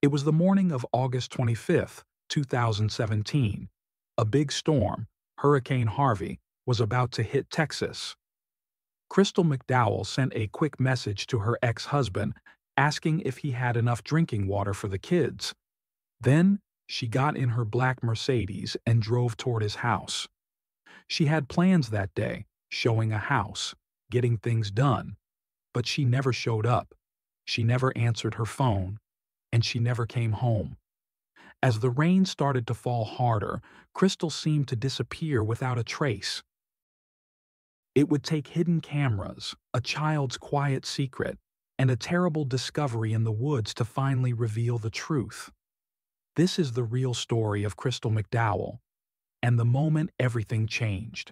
It was the morning of August 25th, 2017. A big storm, Hurricane Harvey, was about to hit Texas. Crystal McDowell sent a quick message to her ex-husband asking if he had enough drinking water for the kids. Then, she got in her black Mercedes and drove toward his house. She had plans that day, showing a house, getting things done, but she never showed up. She never answered her phone, and she never came home. As the rain started to fall harder, Crystal seemed to disappear without a trace. It would take hidden cameras, a child's quiet secret, and a terrible discovery in the woods to finally reveal the truth. This is the real story of Crystal McDowell, and the moment everything changed.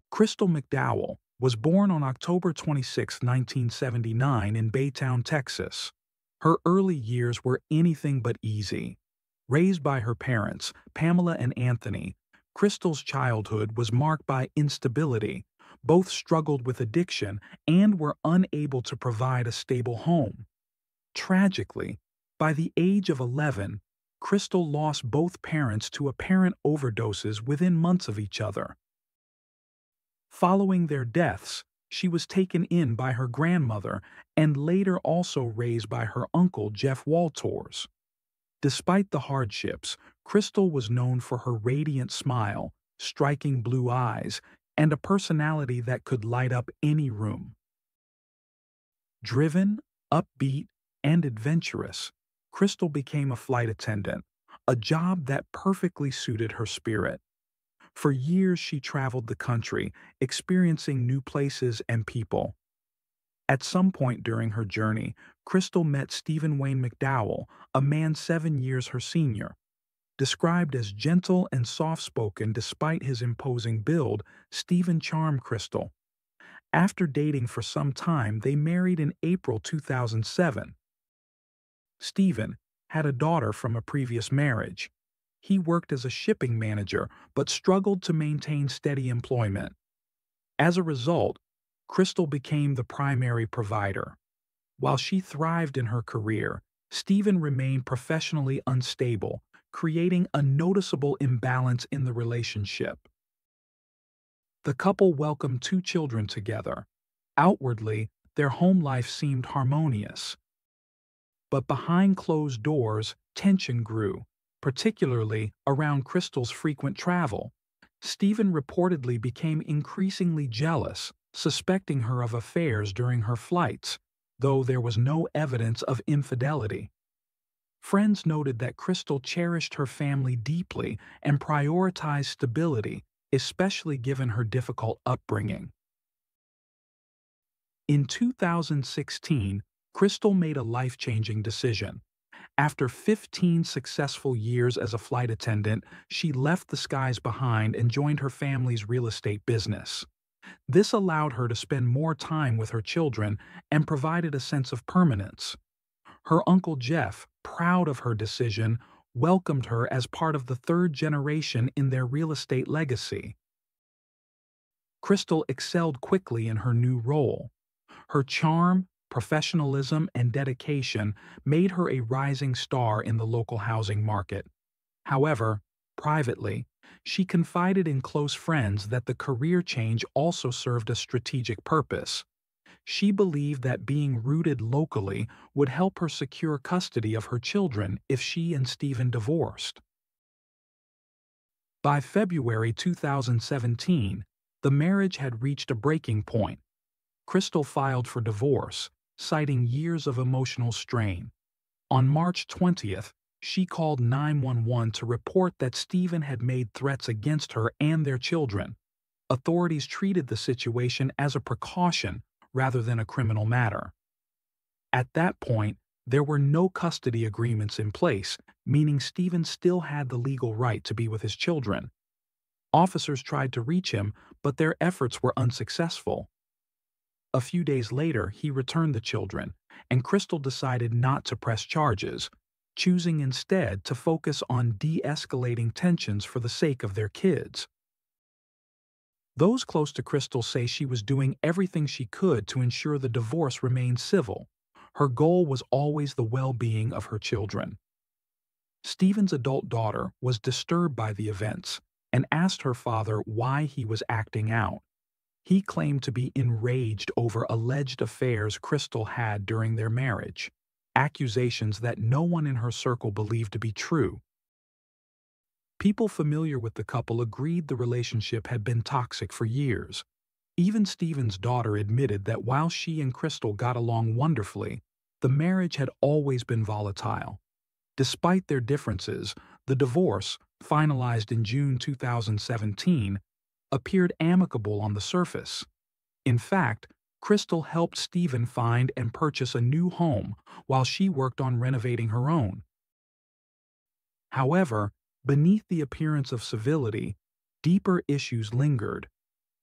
Crystal McDowell was born on October 26, 1979 in Baytown, Texas. Her early years were anything but easy. Raised by her parents, Pamela and Anthony, Crystal's childhood was marked by instability. Both struggled with addiction and were unable to provide a stable home. Tragically, by the age of 11, Crystal lost both parents to apparent overdoses within months of each other. Following their deaths, she was taken in by her grandmother and later also raised by her uncle Jeff Walters. Despite the hardships, Crystal was known for her radiant smile, striking blue eyes, and a personality that could light up any room. Driven, upbeat, and adventurous, Crystal became a flight attendant, a job that perfectly suited her spirit. For years she traveled the country, experiencing new places and people. At some point during her journey, Crystal met Stephen Wayne McDowell, a man 7 years her senior. Described as gentle and soft-spoken despite his imposing build, Stephen charmed Crystal. After dating for some time, they married in April 2007. Stephen had a daughter from a previous marriage. He worked as a shipping manager but struggled to maintain steady employment. As a result, Crystal became the primary provider. While she thrived in her career, Stephen remained professionally unstable, creating a noticeable imbalance in the relationship. The couple welcomed 2 children together. Outwardly, their home life seemed harmonious. But behind closed doors, tension grew, particularly around Crystal's frequent travel. Stephen reportedly became increasingly jealous, suspecting her of affairs during her flights, though there was no evidence of infidelity. Friends noted that Crystal cherished her family deeply and prioritized stability, especially given her difficult upbringing. In 2016, Crystal made a life-changing decision. After 15 successful years as a flight attendant, she left the skies behind and joined her family's real estate business. This allowed her to spend more time with her children and provided a sense of permanence. Her uncle Jeff, proud of her decision, welcomed her as part of the 3rd generation in their real estate legacy. Crystal excelled quickly in her new role. Her charm, professionalism, and dedication made her a rising star in the local housing market. However, privately, she confided in close friends that the career change also served a strategic purpose. She believed that being rooted locally would help her secure custody of her children if she and Stephen divorced. By February 2017, the marriage had reached a breaking point. Crystal filed for divorce, citing years of emotional strain. On March 20th, She called 911 to report that Stephen had made threats against her and their children. Authorities treated the situation as a precaution rather than a criminal matter. At that point, there were no custody agreements in place, meaning Stephen still had the legal right to be with his children. Officers tried to reach him, but their efforts were unsuccessful. A few days later, he returned the children, and Crystal decided not to press charges, choosing instead to focus on de-escalating tensions for the sake of their kids. Those close to Crystal say she was doing everything she could to ensure the divorce remained civil. Her goal was always the well-being of her children. Stephen's adult daughter was disturbed by the events and asked her father why he was acting out. He claimed to be enraged over alleged affairs Crystal had during their marriage, accusations that no one in her circle believed to be true. People familiar with the couple agreed the relationship had been toxic for years. Even Stephen's daughter admitted that while she and Crystal got along wonderfully, the marriage had always been volatile. Despite their differences, the divorce, finalized in June 2017, appeared amicable on the surface. In fact, Crystal helped Stephen find and purchase a new home while she worked on renovating her own. However, beneath the appearance of civility, deeper issues lingered.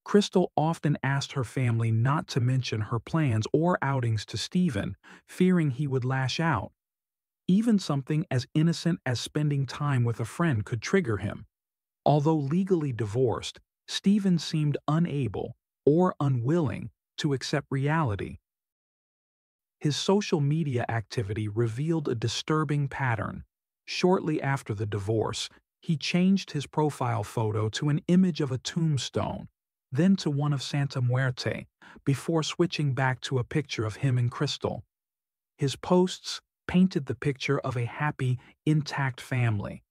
Crystal often asked her family not to mention her plans or outings to Stephen, fearing he would lash out. Even something as innocent as spending time with a friend could trigger him. Although legally divorced, Stephen seemed unable or unwilling to accept reality. His social media activity revealed a disturbing pattern. Shortly after the divorce, he changed his profile photo to an image of a tombstone, then to one of Santa Muerte, before switching back to a picture of him and Crystal. His posts painted the picture of a happy, intact family.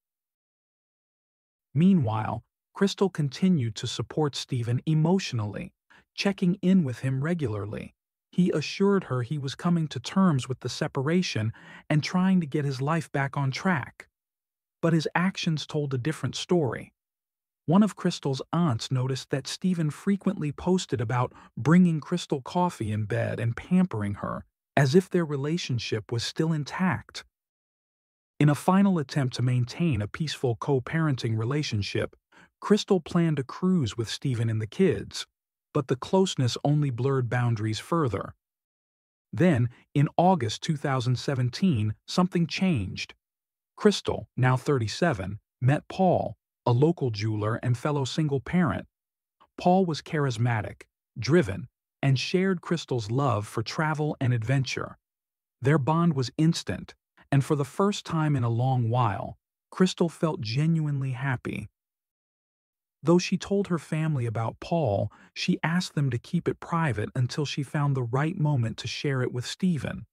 Meanwhile, Crystal continued to support Stephen emotionally, checking in with him regularly. He assured her he was coming to terms with the separation and trying to get his life back on track. But his actions told a different story. One of Crystal's aunts noticed that Stephen frequently posted about bringing Crystal coffee in bed and pampering her, as if their relationship was still intact. In a final attempt to maintain a peaceful co-parenting relationship, Crystal planned a cruise with Stephen and the kids, but the closeness only blurred boundaries further. Then, in August 2017, something changed. Crystal, now 37, met Paul, a local jeweler and fellow single parent. Paul was charismatic, driven, and shared Crystal's love for travel and adventure. Their bond was instant, and for the first time in a long while, Crystal felt genuinely happy. Though she told her family about Paul, she asked them to keep it private until she found the right moment to share it with Stephen.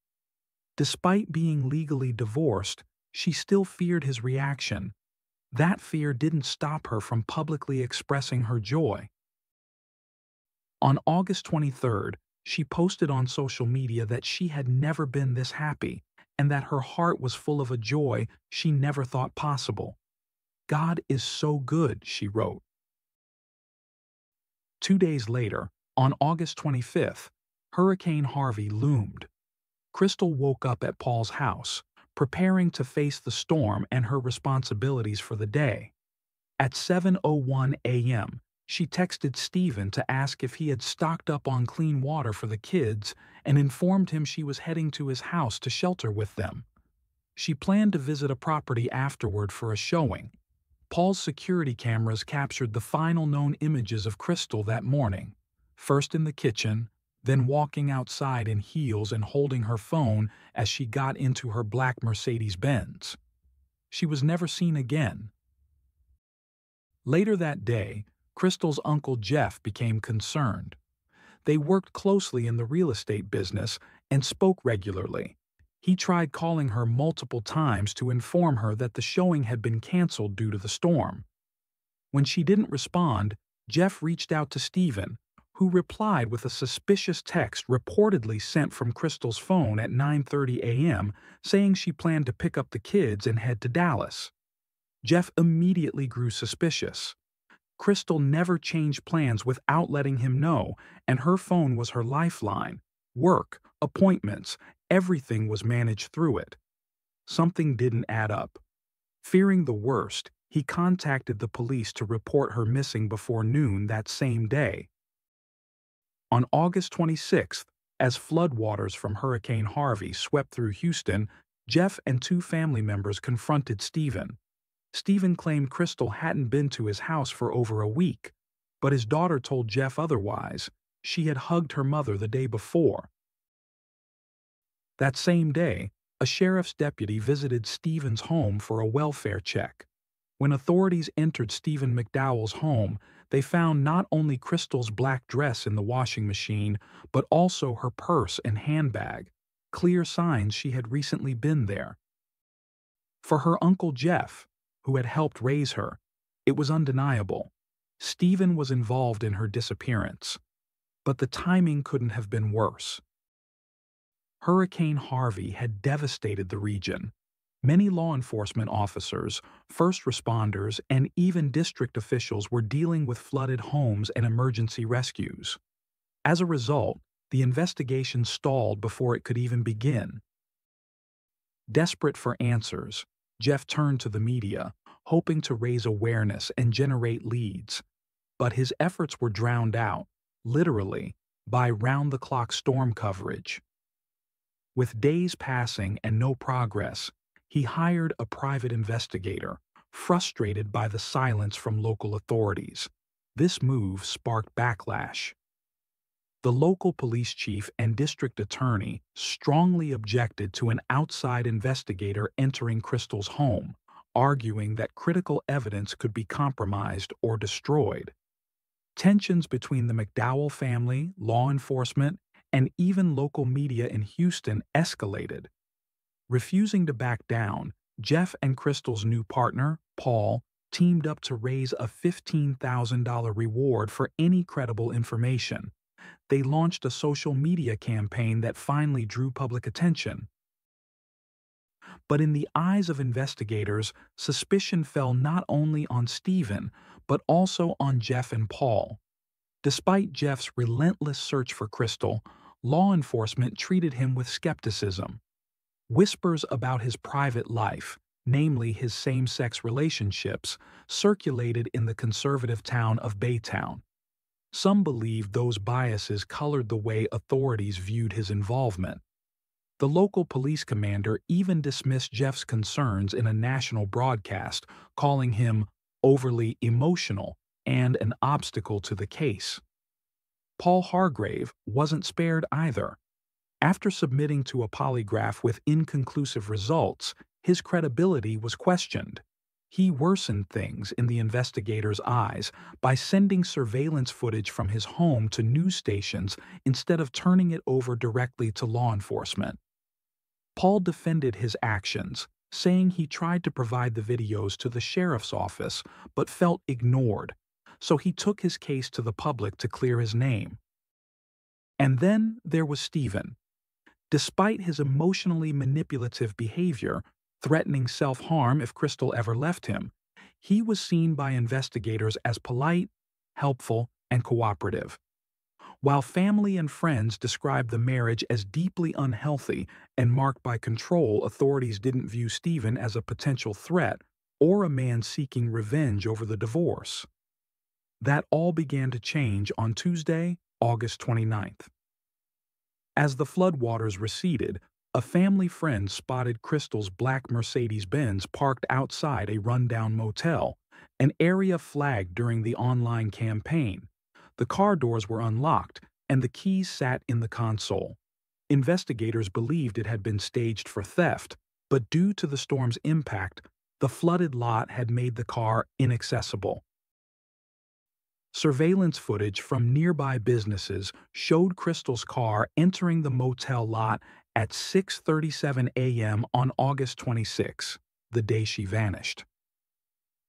Despite being legally divorced, she still feared his reaction. That fear didn't stop her from publicly expressing her joy. On August 23rd, she posted on social media that she had never been this happy and that her heart was full of a joy she never thought possible. "God is so good," she wrote. 2 days later, on August 25th, Hurricane Harvey loomed. Crystal woke up at Paul's house, preparing to face the storm and her responsibilities for the day. At 7:01 a.m., she texted Stephen to ask if he had stocked up on clean water for the kids and informed him she was heading to his house to shelter with them. She planned to visit a property afterward for a showing. Paul's security cameras captured the final known images of Crystal that morning, first in the kitchen, then walking outside in heels and holding her phone as she got into her black Mercedes-Benz. She was never seen again. Later that day, Crystal's uncle Jeff became concerned. They worked closely in the real estate business and spoke regularly. He tried calling her multiple times to inform her that the showing had been canceled due to the storm. When she didn't respond, Jeff reached out to Stephen, who replied with a suspicious text reportedly sent from Crystal's phone at 9:30 a.m. saying she planned to pick up the kids and head to Dallas. Jeff immediately grew suspicious. Crystal never changed plans without letting him know, and her phone was her lifeline. Work, appointments, everything was managed through it. Something didn't add up. Fearing the worst, he contacted the police to report her missing before noon that same day. On August 26th, as floodwaters from Hurricane Harvey swept through Houston, Jeff and two family members confronted Stephen. Stephen claimed Crystal hadn't been to his house for over a week, but his daughter told Jeff otherwise. She had hugged her mother the day before. That same day, a sheriff's deputy visited Stephen's home for a welfare check. When authorities entered Stephen McDowell's home, they found not only Crystal's black dress in the washing machine, but also her purse and handbag, clear signs she had recently been there. For her uncle Jeff, who had helped raise her, it was undeniable. Stephen was involved in her disappearance. But the timing couldn't have been worse. Hurricane Harvey had devastated the region. Many law enforcement officers, first responders, and even district officials were dealing with flooded homes and emergency rescues. As a result, the investigation stalled before it could even begin. Desperate for answers, Jeff turned to the media, hoping to raise awareness and generate leads. But his efforts were drowned out, literally, by round-the-clock storm coverage. With days passing and no progress, he hired a private investigator, frustrated by the silence from local authorities. This move sparked backlash. The local police chief and district attorney strongly objected to an outside investigator entering Crystal's home, arguing that critical evidence could be compromised or destroyed. Tensions between the McDowell family, law enforcement, and even local media in Houston escalated. Refusing to back down, Jeff and Crystal's new partner, Paul, teamed up to raise a $15,000 reward for any credible information. They launched a social media campaign that finally drew public attention. But in the eyes of investigators, suspicion fell not only on Stephen, but also on Jeff and Paul. Despite Jeff's relentless search for Crystal, law enforcement treated him with skepticism. Whispers about his private life, namely his same-sex relationships, circulated in the conservative town of Baytown. Some believed those biases colored the way authorities viewed his involvement. The local police commander even dismissed Jeff's concerns in a national broadcast, calling him overly emotional and an obstacle to the case. Paul Hargrave wasn't spared either. After submitting to a polygraph with inconclusive results, his credibility was questioned. He worsened things in the investigators' eyes by sending surveillance footage from his home to news stations instead of turning it over directly to law enforcement. Paul defended his actions, saying he tried to provide the videos to the sheriff's office but felt ignored, so he took his case to the public to clear his name. And then there was Stephen. Despite his emotionally manipulative behavior, threatening self-harm if Crystal ever left him, he was seen by investigators as polite, helpful, and cooperative. While family and friends described the marriage as deeply unhealthy and marked by control, authorities didn't view Stephen as a potential threat or a man seeking revenge over the divorce. That all began to change on Tuesday, August 29th. As the floodwaters receded, a family friend spotted Crystal's black Mercedes-Benz parked outside a rundown motel, an area flagged during the online campaign. The car doors were unlocked, and the keys sat in the console. Investigators believed it had been staged for theft, but due to the storm's impact, the flooded lot had made the car inaccessible. Surveillance footage from nearby businesses showed Crystal's car entering the motel lot at 6:37 a.m. on August 26, the day she vanished.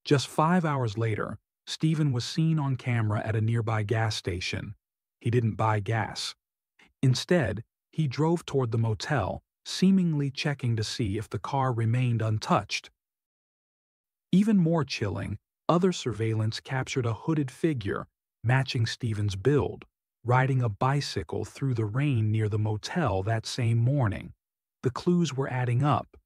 Just 5 hours later, Stephen was seen on camera at a nearby gas station. He didn't buy gas. Instead, he drove toward the motel, seemingly checking to see if the car remained untouched. Even more chilling, other surveillance captured a hooded figure, matching Stephen's build, riding a bicycle through the rain near the motel that same morning. The clues were adding up,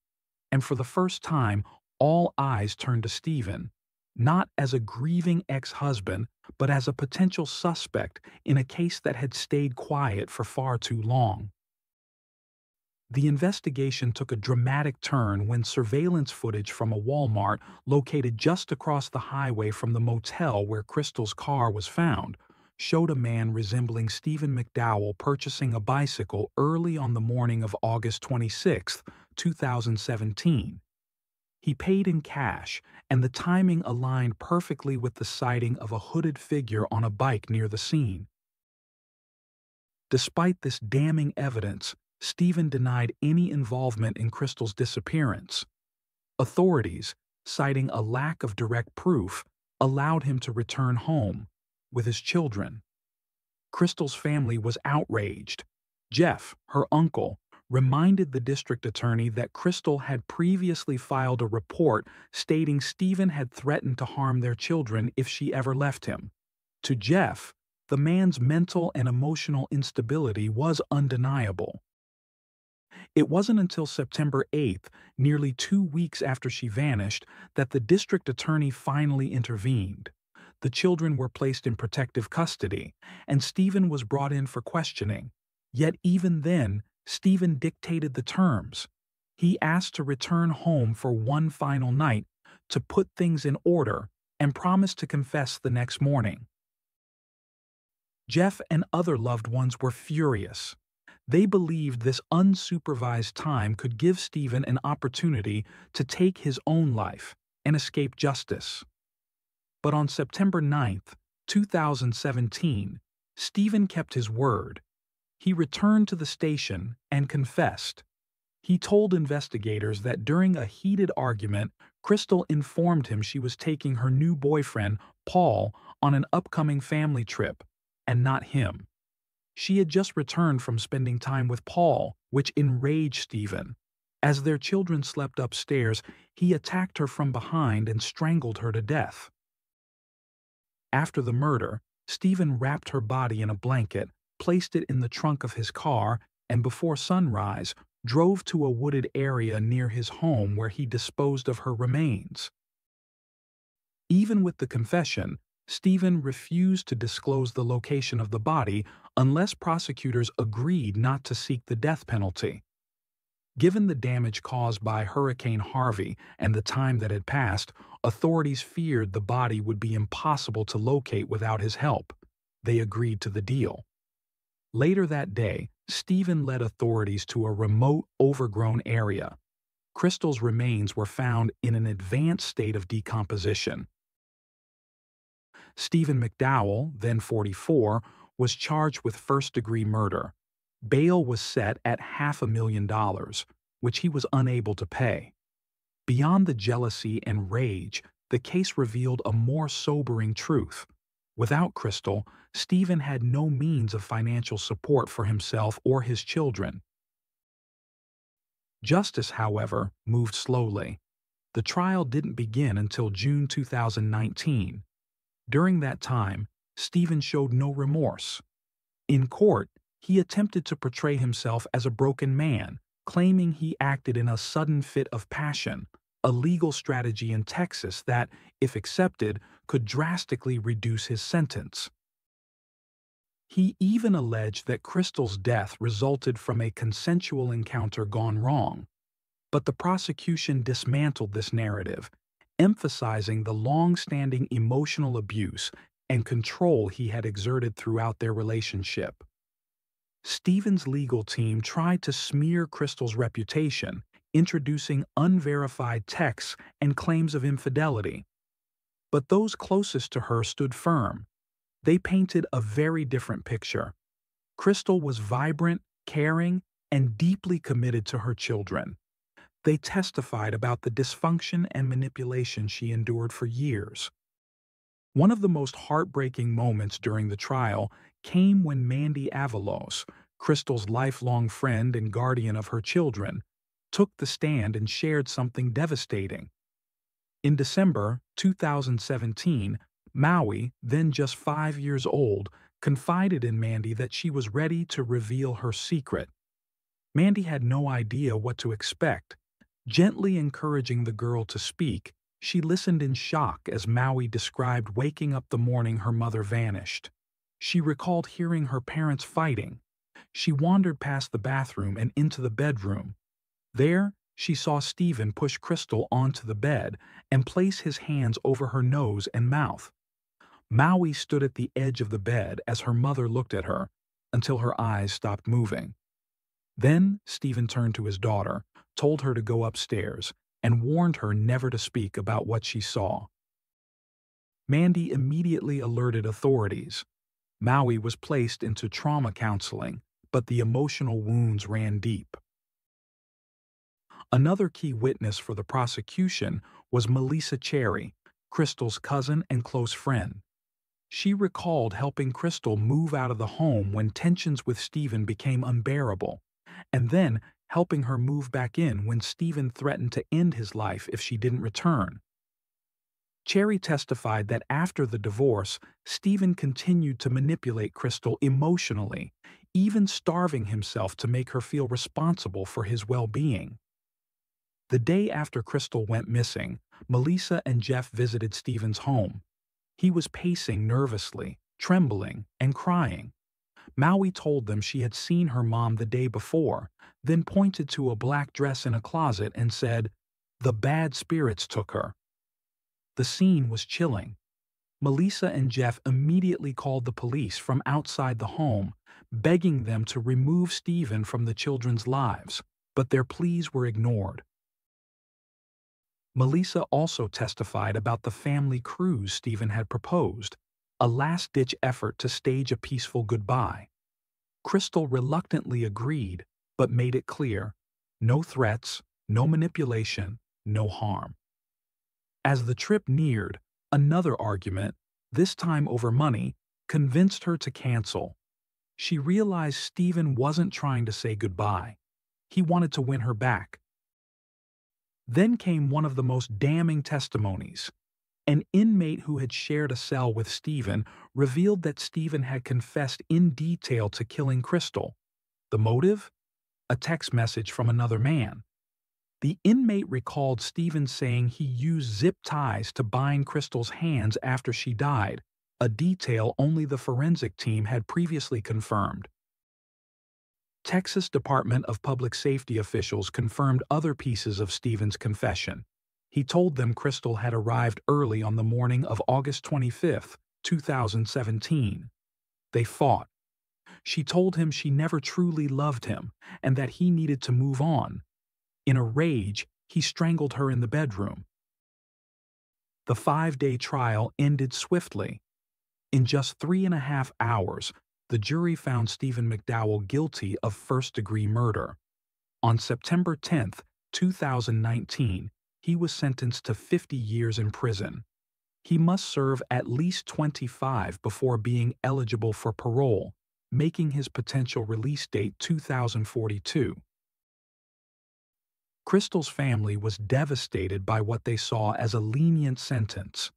and for the first time, all eyes turned to Stephen, not as a grieving ex-husband, but as a potential suspect in a case that had stayed quiet for far too long. The investigation took a dramatic turn when surveillance footage from a Walmart located just across the highway from the motel where Crystal's car was found showed a man resembling Stephen McDowell purchasing a bicycle early on the morning of August 26, 2017. He paid in cash, and the timing aligned perfectly with the sighting of a hooded figure on a bike near the scene. Despite this damning evidence, Stephen denied any involvement in Crystal's disappearance. Authorities, citing a lack of direct proof, allowed him to return home with his children. Crystal's family was outraged. Jeff, her uncle, reminded the district attorney that Crystal had previously filed a report stating Stephen had threatened to harm their children if she ever left him. To Jeff, the man's mental and emotional instability was undeniable. It wasn't until September 8th, nearly 2 weeks after she vanished, that the district attorney finally intervened. The children were placed in protective custody, and Stephen was brought in for questioning. Yet even then, Stephen dictated the terms. He asked to return home for one final night, to put things in order, and promised to confess the next morning. Jeff and other loved ones were furious. They believed this unsupervised time could give Stephen an opportunity to take his own life and escape justice. But on September 9th, 2017, Stephen kept his word. He returned to the station and confessed. He told investigators that during a heated argument, Crystal informed him she was taking her new boyfriend, Paul, on an upcoming family trip, and not him. She had just returned from spending time with Paul, which enraged Stephen. As their children slept upstairs, he attacked her from behind and strangled her to death. After the murder, Stephen wrapped her body in a blanket, placed it in the trunk of his car, and before sunrise, drove to a wooded area near his home where he disposed of her remains. Even with the confession, Stephen refused to disclose the location of the body unless prosecutors agreed not to seek the death penalty. Given the damage caused by Hurricane Harvey and the time that had passed, authorities feared the body would be impossible to locate without his help. They agreed to the deal. Later that day, Stephen led authorities to a remote, overgrown area. Crystal's remains were found in an advanced state of decomposition. Stephen McDowell, then 44, was charged with first-degree murder. Bail was set at $500,000, which he was unable to pay. Beyond the jealousy and rage, the case revealed a more sobering truth. Without Crystal, Stephen had no means of financial support for himself or his children. Justice, however, moved slowly. The trial didn't begin until June 2019. During that time, Stephen showed no remorse. In court, he attempted to portray himself as a broken man, claiming he acted in a sudden fit of passion, a legal strategy in Texas that, if accepted, could drastically reduce his sentence. He even alleged that Crystal's death resulted from a consensual encounter gone wrong. But the prosecution dismantled this narrative, emphasizing the long-standing emotional abuse and control he had exerted throughout their relationship. Stephen's legal team tried to smear Crystal's reputation, introducing unverified texts and claims of infidelity. But those closest to her stood firm. They painted a very different picture. Crystal was vibrant, caring, and deeply committed to her children. They testified about the dysfunction and manipulation she endured for years. One of the most heartbreaking moments during the trial came when Mandy Avalos, Crystal's lifelong friend and guardian of her children, took the stand and shared something devastating. In December 2017, Maui, then just 5 years old, confided in Mandy that she was ready to reveal her secret. Mandy had no idea what to expect. Gently encouraging the girl to speak, she listened in shock as Maui described waking up the morning her mother vanished. She recalled hearing her parents fighting. She wandered past the bathroom and into the bedroom. There, she saw Stephen push Crystal onto the bed and place his hands over her nose and mouth. Maui stood at the edge of the bed as her mother looked at her, until her eyes stopped moving. Then Stephen turned to his daughter, told her to go upstairs, and warned her never to speak about what she saw. Mandy immediately alerted authorities. Maui was placed into trauma counseling, but the emotional wounds ran deep. Another key witness for the prosecution was Melissa Cherry, Crystal's cousin and close friend. She recalled helping Crystal move out of the home when tensions with Stephen became unbearable, and then helping her move back in when Stephen threatened to end his life if she didn't return. Cherry testified that after the divorce, Stephen continued to manipulate Crystal emotionally, even starving himself to make her feel responsible for his well-being. The day after Crystal went missing, Melissa and Jeff visited Stephen's home. He was pacing nervously, trembling, and crying. Maui told them she had seen her mom the day before, then pointed to a black dress in a closet and said, "The bad spirits took her." The scene was chilling. Melissa and Jeff immediately called the police from outside the home, begging them to remove Stephen from the children's lives, but their pleas were ignored. Melissa also testified about the family cruise Stephen had proposed, a last-ditch effort to stage a peaceful goodbye. Crystal reluctantly agreed, but made it clear, no threats, no manipulation, no harm. As the trip neared, another argument, this time over money, convinced her to cancel. She realized Stephen wasn't trying to say goodbye. He wanted to win her back. Then came one of the most damning testimonies. An inmate who had shared a cell with Stephen revealed that Stephen had confessed in detail to killing Crystal. The motive? A text message from another man. The inmate recalled Stephen saying he used zip ties to bind Crystal's hands after she died, a detail only the forensic team had previously confirmed. Texas Department of Public Safety officials confirmed other pieces of Stephen's confession. He told them Crystal had arrived early on the morning of August 25, 2017. They fought. She told him she never truly loved him and that he needed to move on. In a rage, he strangled her in the bedroom. The 5-day trial ended swiftly. In just 3.5 hours, the jury found Stephen McDowell guilty of first-degree murder. On September 10, 2019, he was sentenced to 50 years in prison. He must serve at least 25 before being eligible for parole, making his potential release date 2042. Crystal's family was devastated by what they saw as a lenient sentence.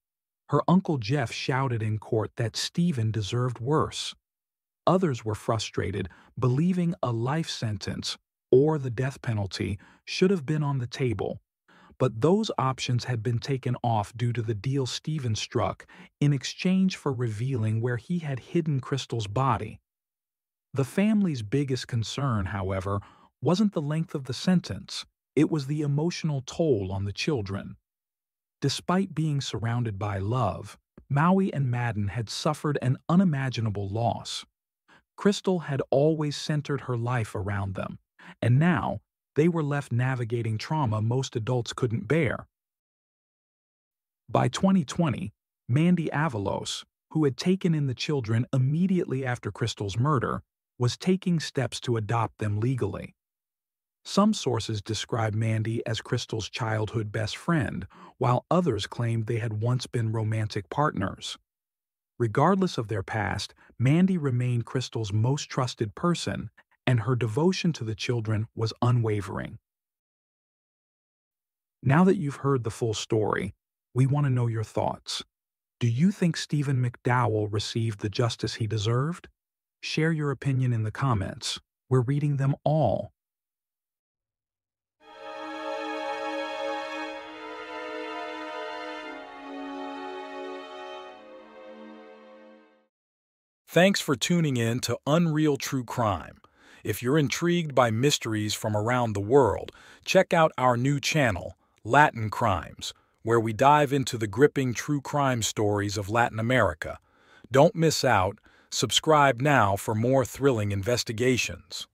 Her Uncle Jeff shouted in court that Stephen deserved worse. Others were frustrated, believing a life sentence or the death penalty should have been on the table. But those options had been taken off due to the deal Stephen struck in exchange for revealing where he had hidden Crystal's body. The family's biggest concern, however, wasn't the length of the sentence. It was the emotional toll on the children. Despite being surrounded by love, Maui and Madden had suffered an unimaginable loss. Crystal had always centered her life around them, and now they were left navigating trauma most adults couldn't bear. By 2020, Mandy Avalos, who had taken in the children immediately after Crystal's murder, was taking steps to adopt them legally. Some sources describe Mandy as Crystal's childhood best friend, while others claimed they had once been romantic partners. Regardless of their past, Mandy remained Crystal's most trusted person, and her devotion to the children was unwavering. Now that you've heard the full story, we want to know your thoughts. Do you think Stephen McDowell received the justice he deserved? Share your opinion in the comments. We're reading them all. Thanks for tuning in to Unreal True Crime. If you're intrigued by mysteries from around the world, check out our new channel, Latin Crimes, where we dive into the gripping true crime stories of Latin America. Don't miss out. Subscribe now for more thrilling investigations.